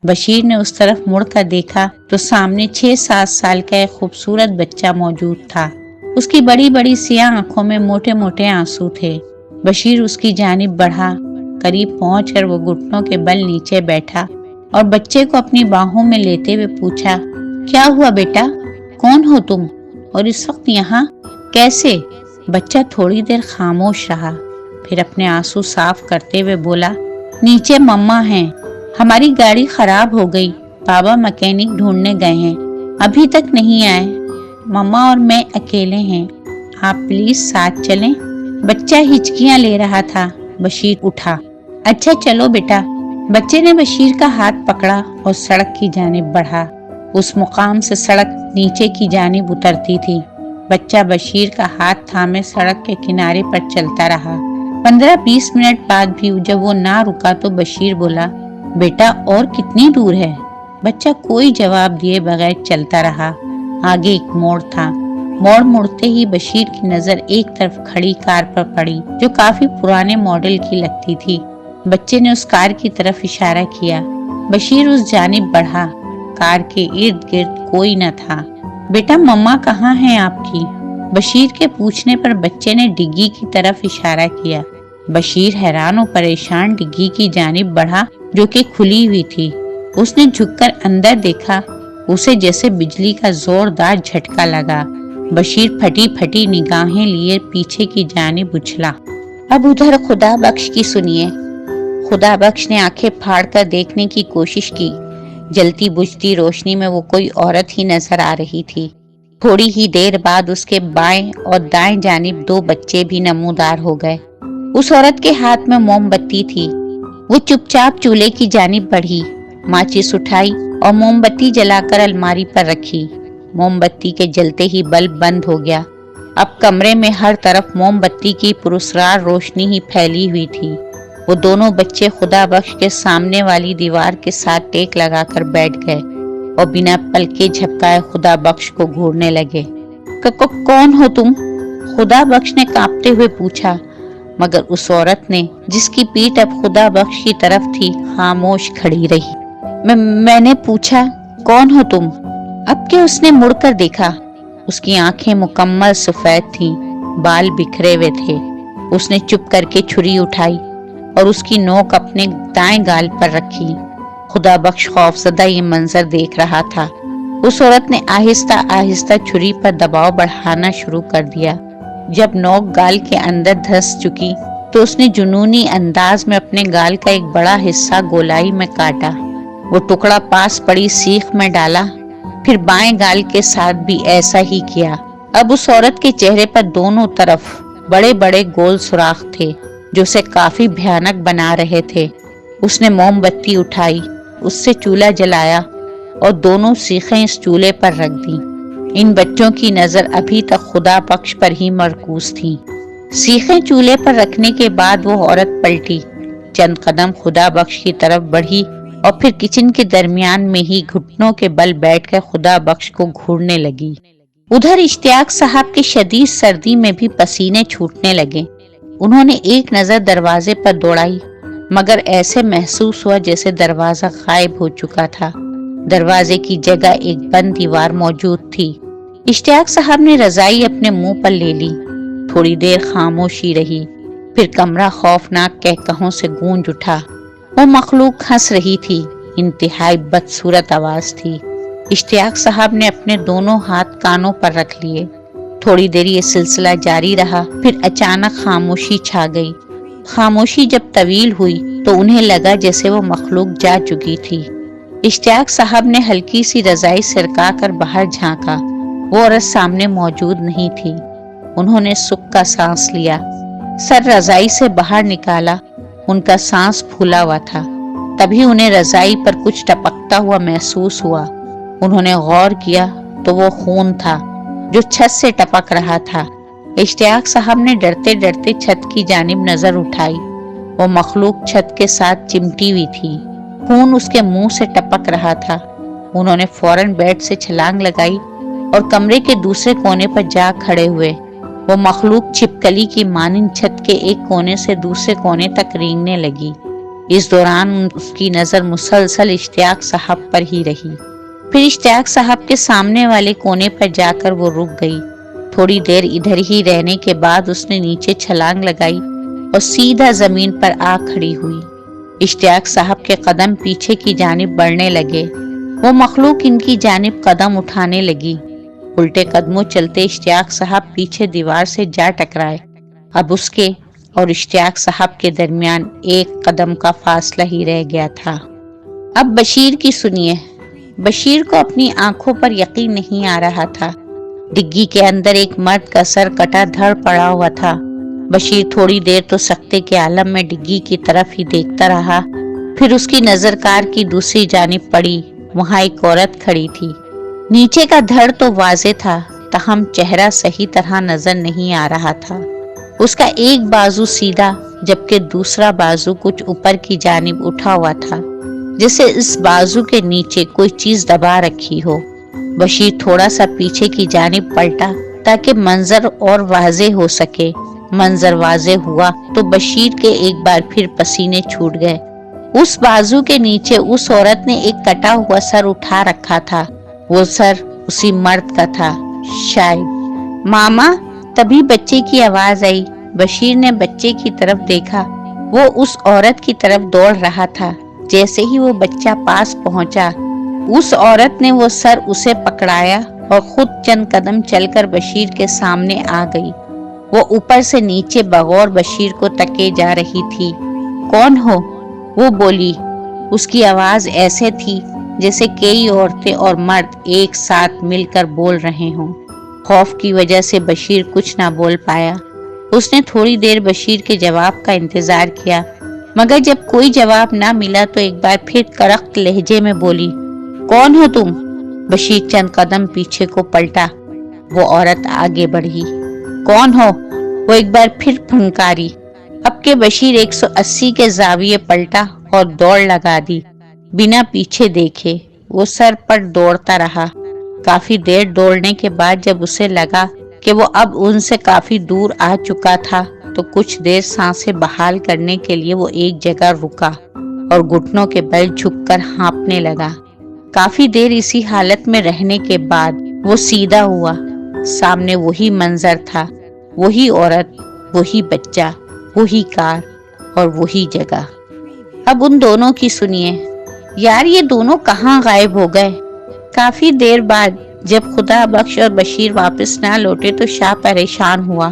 بشیر نے اس طرف مڑ کر دیکھا تو سامنے 6-7 سال کا ایک خوبصورت بچہ موجود تھا۔ اس کی بڑی بڑی سیاہ آنکھوں میں موٹے موٹے آنسو تھے۔ بشیر اس کی جانب بڑھا، قریب پہنچ کر وہ گھٹنوں کے بل نیچے بیٹھا اور بچے کو اپنی باہوں میں لیتے ہوئے پوچھا، کیا ہوا بیٹا؟ کون ہو تم اور اس وقت یہاں کیسے؟ بچہ تھوڑی دیر خاموش رہا، پھر اپنے آنسو صاف کرتے ہوئے بولا، نیچے مما ہیں، ہماری گاڑی خراب ہو گئی، بابا مکینک ڈھونڈنے گئے ہیں، ابھی تک نہیں آئے، مما اور میں اکیلے ہیں، آپ پلیز ساتھ چلیں۔ بچہ ہچکیاں لے رہا تھا۔ بشیر اٹھا، اچھا چلو بیٹا۔ بچے نے بشیر کا ہاتھ پکڑا اور سڑک کی جانب بڑھا۔ اس مقام سے سڑک نیچے کی جانب اترتی تھی۔ بچہ بشیر کا ہاتھ تھامے سڑک کے کنارے پر چلتا رہا۔ 15-20 منٹ بعد بھی جب وہ نہ رکا تو بشیر بولا، بیٹا اور کتنی دور ہے؟ بچہ کوئی جواب دیے بغیر چلتا رہا۔ آگے ایک موڑ تھا۔ موڑ مڑتے ہی بشیر کی نظر ایک طرف کھڑی کار پر پڑی جو کافی پرانے ماڈل کی لگتی تھی۔ بچے نے اس کار کی طرف اشارہ کیا۔ بشیر اس جانب بڑھا۔ کار کے ارد گرد کوئی نہ تھا۔ بیٹا مما کہاں ہیں آپ کی؟ بشیر کے پوچھنے پر بچے نے ڈگی کی طرف اشارہ کیا۔ بشیر حیران و پریشان ڈگی کی جانب بڑھا جو کہ کھلی ہوئی تھی۔ اس نے جھک کر اندر دیکھا، اسے جیسے بجلی کا زوردار جھٹکا لگا۔ بشیر پھٹی پھٹی نگاہیں لیے پیچھے کی جانب اچھلا۔ اب ادھر خدا بخش کی سنیے۔ خدا بخش نے آنکھیں پھاڑ کر دیکھنے کی کوشش کی۔ جلتی بجھتی روشنی میں وہ کوئی عورت ہی نظر آ رہی تھی۔ تھوڑی ہی دیر بعد اس کے بائیں اور دائیں جانب 2 بچے بھی نمودار ہو گئے۔ اس عورت کے ہاتھ میں موم بتی تھی۔ وہ چپ چاپ چولہے کی جانب بڑھی، ماچس اٹھائی اور موم بتی جلا کر الماری پر رکھی۔ موم بتی کے جلتے ہی بلب بند ہو گیا۔ اب کمرے میں ہر طرف موم بتی کی پراسرار روشنی ہی پھیلی ہوئی تھی۔ وہ دونوں بچے خدا بخش کے سامنے والی دیوار کے ساتھ ٹیک لگا کر بیٹھ گئے اور بنا پلکے جھپکائے خدا بخش کو گھورنے لگے۔ کون ہو تم؟ خدا بخش نے کانپتے ہوئے پوچھا، مگر اس عورت نے جس کی پیٹھ اب خدا بخش کی طرف تھی خاموش کھڑی رہی۔ میں نے پوچھا کون ہو تم؟ اب کہ اس نے مڑ کر دیکھا، اس کی آنکھیں مکمل سفید تھیں، بال بکھرے ہوئے تھے۔ اس نے چپ کر کے چھری اٹھائی اور اس کی نوک اپنے دائیں گال پر رکھی۔ خدا بخش خوفزدہ یہ منظر دیکھ رہا تھا۔ اس عورت نے آہستہ آہستہ چھری پر دباؤ بڑھانا شروع کر دیا۔ جب نوک گال کے اندر دھس چکی تو اس نے جنونی انداز میں اپنے گال کا ایک بڑا حصہ گولائی میں کاٹا۔ وہ ٹکڑا پاس پڑی سیخ میں ڈالا، پھر بائیں گال کے ساتھ بھی ایسا ہی کیا۔ اب اس عورت کے چہرے پر دونوں طرف بڑے بڑے گول سوراخ تھے جو اسے کافی بھیانک بنا رہے تھے۔ اس نے موم بتی اٹھائی، اس سے چولہا جلایا اور دونوں سیخیں اس چولہے پر رکھ دیں۔ ان بچوں کی نظر ابھی تک خدا بخش پر ہی مرکوز تھی۔ سیخیں چولہے پر رکھنے کے بعد وہ عورت پلٹی، چند قدم خدا بخش کی طرف بڑھی اور پھر کچن کے درمیان میں ہی گھٹنوں کے بل بیٹھ کر خدا بخش کو گھورنے لگی۔ ادھر اشتیاق صاحب کی شدید سردی میں بھی پسینے چھوٹنے لگے۔ انہوں نے ایک نظر دروازے پر دوڑائی، مگر ایسے محسوس ہوا جیسے دروازہ غائب ہو چکا تھا۔ دروازے کی جگہ ایک بند دیوار موجود تھی۔ اشتیاق صاحب نے رضائی اپنے منہ پر لے لی۔ تھوڑی دیر خاموشی رہی، پھر کمرہ خوفناک کہکہوں سے گونج اٹھا۔ وہ مخلوق ہنس رہی تھی، انتہائی بدصورت آواز تھی۔ اشتیاق صاحب نے اپنے دونوں ہاتھ کانوں پر رکھ لیے۔ تھوڑی دیر یہ سلسلہ جاری رہا، پھر اچانک خاموشی چھا گئی۔ خاموشی جب طویل ہوئی تو انہیں لگا جیسے وہ مخلوق جا چکی تھی۔ اشتیاق صاحب نے ہلکی سی رضائی سرکا کر باہر جھانکا۔ وہ عورت سامنے موجود نہیں تھی۔ انہوں نے سکھ کا سانس لیا، سر رضائی سے باہر نکالا۔ ان کا سانس پھولا ہوا تھا۔ تبھی انہیں رضائی پر کچھ ٹپکتا ہوا محسوس ہوا۔ انہوں نے غور کیا تو وہ خون تھا جو چھت سے ٹپک رہا تھا۔ اشتیاق صاحب نے ڈرتے ڈرتے چھت کی جانب نظر اٹھائی۔ وہ مخلوق چھت کے ساتھ چمٹی ہوئی تھی، خون اس کے منہ سے ٹپک رہا تھا۔ انہوں نے فوراً بیڈ سے چھلانگ لگائی اور کمرے کے دوسرے کونے پر جا کھڑے ہوئے۔ وہ مخلوق چھپکلی کی مانند چھت کے ایک کونے سے دوسرے کونے تک رینگنے لگی۔ اس دوران اس کی نظر مسلسل اشتیاق صاحب پر ہی رہی۔ پھر اشتیاق صاحب کے سامنے والے کونے پر جا کر وہ رک گئی۔ تھوڑی دیر ادھر ہی رہنے کے بعد اس نے نیچے چھلانگ لگائی اور سیدھا زمین پر آ کھڑی ہوئی۔ اشتیاق صاحب کے قدم پیچھے کی جانب بڑھنے لگے۔ وہ مخلوق ان کی جانب قدم اٹھانے لگی۔ الٹے قدموں چلتے اشتیاق صاحب پیچھے دیوار سے جا ٹکرائے۔ اب اس کے اور اشتیاق صاحب کے درمیان ایک قدم کا فاصلہ ہی رہ گیا تھا۔ اب بشیر کی سنیے۔ بشیر کو اپنی آنکھوں پر یقین نہیں آ رہا تھا۔ ڈگی کے اندر ایک مرد کا سر کٹا دھڑ پڑا ہوا تھا۔ بشیر تھوڑی دیر تو سکتے کے عالم میں ڈگی کی طرف ہی دیکھتا رہا۔ پھر اس کی نظر کار کی دوسری جانب پڑی۔ وہاں ایک عورت کھڑی تھی۔ نیچے کا دھڑ تو واضح تھا، تاہم چہرہ صحیح طرح نظر نہیں آ رہا تھا۔ اس کا ایک بازو سیدھا جبکہ دوسرا بازو کچھ اوپر کی جانب اٹھا ہوا تھا، جیسے اس بازو کے نیچے کوئی چیز دبا رکھی ہو۔ بشیر تھوڑا سا پیچھے کی جانب پلٹا تاکہ منظر اور واضح ہو سکے۔ منظر واضح ہوا تو بشیر کے ایک بار پھر پسینے چھوٹ گئے۔ اس بازو کے نیچے اس عورت نے ایک کٹا ہوا سر اٹھا رکھا تھا۔ وہ سر اسی مرد کا تھا شاید۔ ماما! تبھی بچے کی آواز آئی۔ بشیر نے بچے کی طرف دیکھا۔ وہ اس عورت کی طرف دوڑ رہا تھا۔ جیسے ہی وہ بچہ پاس پہنچا، اس عورت نے وہ سر اسے پکڑایا اور خود چند قدم چل کر بشیر کے سامنے آ گئی۔ وہ اوپر سے نیچے بغور بشیر کو تکے جا رہی تھی۔ کون ہو؟ وہ بولی۔ اس کی آواز ایسے تھی جیسے کئی عورتیں اور مرد ایک ساتھ مل کر بول رہے ہوں۔ خوف کی وجہ سے بشیر کچھ نہ بول پایا۔ اس نے تھوڑی دیر بشیر کے جواب کا انتظار کیا، مگر جب کوئی جواب نہ ملا تو ایک بار پھر کرخت لہجے میں بولی، کون ہو تم؟ بشیر چند قدم پیچھے کو پلٹا۔ وہ عورت آگے بڑھی۔ کون ہو؟ وہ ایک بار پھر پھنکاری۔ اب کے بشیر 180 کے زاویے پلٹا اور دوڑ لگا دی۔ بنا پیچھے دیکھے وہ سر پر دوڑتا رہا۔ کافی دیر دوڑنے کے بعد جب اسے لگا کہ وہ اب ان سے کافی دور آ چکا تھا تو کچھ دیر سانسیں بحال کرنے کے لیے وہ ایک جگہ رکا اور گھٹنوں کے بل جھک کر ہانپنے لگا۔ کافی دیر اسی حالت میں رہنے کے بعد وہ سیدھا ہوا۔ سامنے وہی منظر تھا، وہی عورت، وہی بچہ، وہی کار اور وہی جگہ۔ اب ان دونوں کی سنیے۔ یار یہ دونوں کہاں غائب ہو گئے؟ کافی دیر بعد جب خدا بخش اور بشیر واپس نہ لوٹے تو شاہ پریشان ہوا۔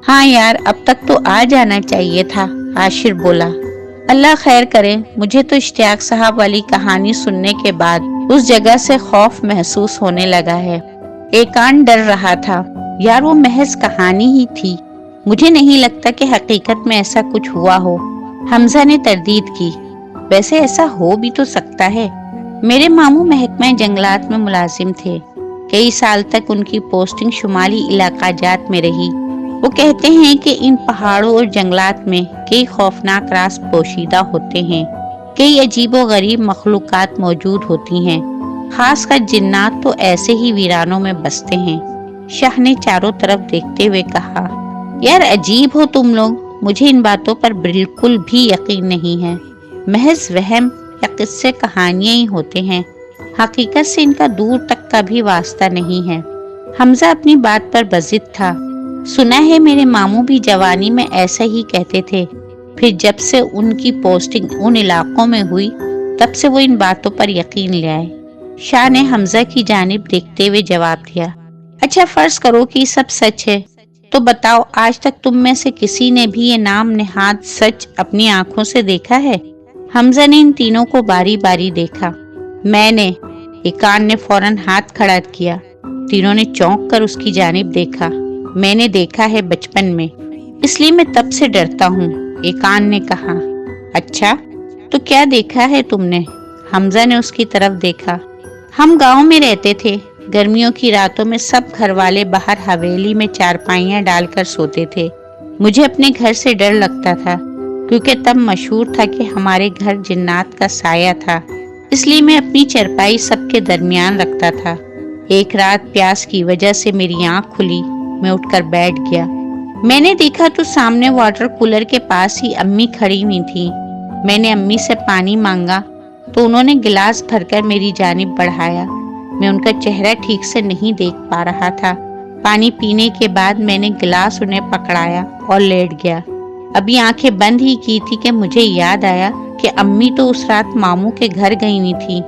ہاں یار اب تک تو آ جانا چاہیے تھا، عاشر بولا۔ اللہ خیر کرے، مجھے تو اشتیاق صاحب والی کہانی سننے کے بعد اس جگہ سے خوف محسوس ہونے لگا ہے۔ ایکان ڈر رہا تھا۔ یار وہ محض کہانی ہی تھی، مجھے نہیں لگتا کہ حقیقت میں ایسا کچھ ہوا ہو۔ حمزہ نے تردید کی۔ ویسے ایسا ہو بھی تو سکتا ہے۔ میرے ماموں محکمہ جنگلات میں ملازم تھے۔ کئی سال تک ان کی پوسٹنگ شمالی علاقہ جات میں رہی۔ وہ کہتے ہیں کہ ان پہاڑوں اور جنگلات میں کئی خوفناک راز پوشیدہ ہوتے ہیں، کئی عجیب و غریب مخلوقات موجود ہوتی ہیں، خاص کر جنات تو ایسے ہی ویرانوں میں بستے ہیں۔ شاہ نے چاروں طرف دیکھتے ہوئے کہا، یار عجیب ہو تم لوگ، مجھے ان باتوں پر بالکل بھی یقین نہیں ہے۔ محض وہم یا قصے کہانیاں ہی ہوتے ہیں، حقیقت سے ان کا دور تک کا بھی واسطہ نہیں ہے۔ حمزہ اپنی بات پر بضد تھا۔ سنا ہے میرے ماموں بھی جوانی میں ایسا ہی کہتے تھے، پھر جب سے ان کی پوسٹنگ ان علاقوں میں ہوئی تب سے وہ ان باتوں پر یقین لے آئے۔ شاہ نے حمزہ کی جانب دیکھتے ہوئے جواب دیا، اچھا فرض کرو کہ سب سچ ہے تو بتاؤ آج تک تم میں سے کسی نے بھی یہ نام نہاد سچ اپنی آنکھوں سے دیکھا ہے؟ حمزہ نے ان تینوں کو باری باری دیکھا۔ میں نے، ایکان نے فوراً ہاتھ کھڑا کیا۔ تینوں نے چونک کر اس کی جانب دیکھا۔ میں نے دیکھا ہے بچپن میں، اس لیے میں تب سے ڈرتا ہوں، ایکان نے کہا۔ اچھا تو کیا دیکھا ہے تم نے؟ حمزہ نے اس کی طرف دیکھا۔ ہم گاؤں میں رہتے تھے، گرمیوں کی راتوں میں سب گھر والے باہر حویلی میں چارپائیاں ڈال کر سوتے تھے۔ مجھے اپنے گھر سے ڈر لگتا تھا کیونکہ تب مشہور تھا کہ ہمارے گھر جنات کا سایہ تھا، اس لیے میں اپنی چارپائی سب کے درمیان رکھتا تھا۔ ایک رات پیاس کی وجہ سے میری آنکھ کھلی، میں اٹھ کر بیٹھ گیا۔ میں نے دیکھا تو سامنے واٹر کولر کے پاس ہی امی کھڑی ہوئی تھی۔ میں نے امی سے پانی مانگا تو انہوں نے گلاس بھر کر میری جانب بڑھایا۔ میں ان کا چہرہ ٹھیک سے نہیں دیکھ پا رہا تھا۔ پانی پینے کے بعد میں نے گلاس انہیں پکڑایا اور لیٹ گیا۔ ابھی آنکھیں بند ہی کی تھی کہ مجھے یاد آیا کہ امی تو اس رات ماموں کے گھر گئی ہوئی تھی